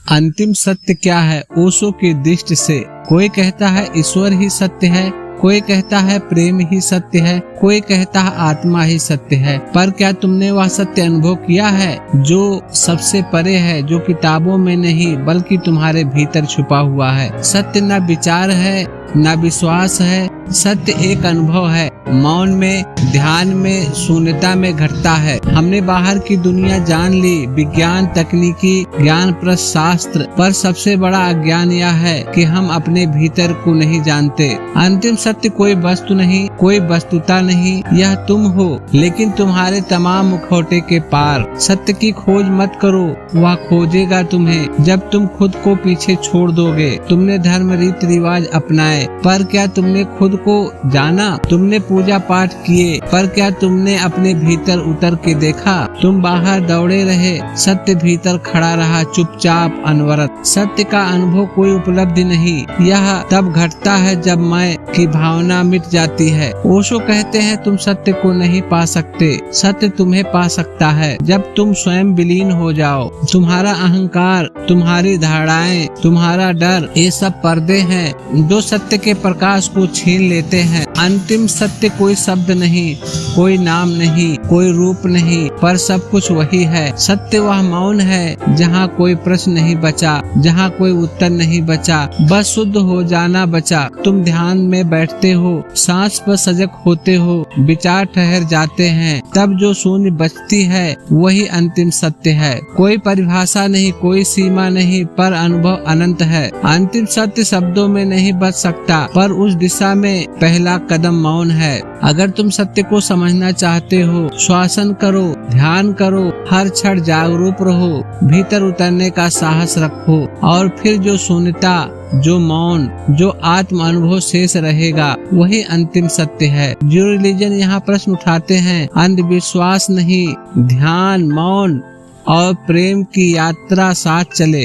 अंतिम सत्य क्या है ओशो की दृष्टि से? कोई कहता है ईश्वर ही सत्य है, कोई कहता है प्रेम ही सत्य है, कोई कहता है आत्मा ही सत्य है। पर क्या तुमने वह सत्य अनुभव किया है जो सबसे परे है, जो किताबों में नहीं बल्कि तुम्हारे भीतर छुपा हुआ है? सत्य न विचार है न विश्वास है, सत्य एक अनुभव है। मौन में, ध्यान में, शून्यता में घटता है। हमने बाहर की दुनिया जान ली, विज्ञान, तकनीकी ज्ञान, शास्त्र, पर सबसे बड़ा अज्ञान यह है कि हम अपने भीतर को नहीं जानते। अंतिम सत्य कोई वस्तु नहीं, कोई वस्तुता नहीं, यह तुम हो, लेकिन तुम्हारे तमाम मुखौटे के पार। सत्य की खोज मत करो, वह खोजेगा तुम्हें जब तुम खुद को पीछे छोड़ दोगे। तुमने धर्म, रीति रिवाज अपनाए, पर क्या तुमने खुद को जाना? तुमने पूजा पाठ किए, पर क्या तुमने अपने भीतर उतर के देखा? तुम बाहर दौड़े रहे, सत्य भीतर खड़ा रहा, चुपचाप, अनवरत। सत्य का अनुभव कोई उपलब्धि नहीं, यह तब घटता है जब मैं की भावना मिट जाती है। ओशो कहते हैं तुम सत्य को नहीं पा सकते, सत्य तुम्हें पा सकता है जब तुम स्वयं विलीन हो जाओ। तुम्हारा अहंकार, तुम्हारी धारणाएं, तुम्हारा डर, ये सब पर्दे हैं जो सत्य के प्रकाश को छीन लेते हैं। अंतिम सत्य कोई शब्द नहीं, कोई नाम नहीं, कोई रूप नहीं, पर सब कुछ वही है। सत्य वह मौन है जहाँ कोई प्रश्न नहीं बचा, जहाँ कोई उत्तर नहीं बचा, बस शुद्ध हो जाना बचा। तुम ध्यान में बैठते हो, सांस पर सजग होते हो, विचार ठहर जाते हैं, तब जो शून्य बचती है वही अंतिम सत्य है। कोई परिभाषा नहीं, कोई सीमा नहीं, पर अनुभव अनंत है। अंतिम सत्य शब्दों में नहीं बच सकता, पर उस दिशा में पहला कदम मौन है। अगर तुम सत्य को समझना चाहते हो, श्वासन करो, ध्यान करो, हर क्षण जागरूक रहो, भीतर उतरने का साहस रखो, और फिर जो शून्यता, जो मौन, जो आत्म अनुभव शेष रहेगा वही अंतिम सत्य है। जो रिलीजन यहाँ प्रश्न उठाते हैं, अंधविश्वास नहीं, ध्यान, मौन और प्रेम की यात्रा साथ चले।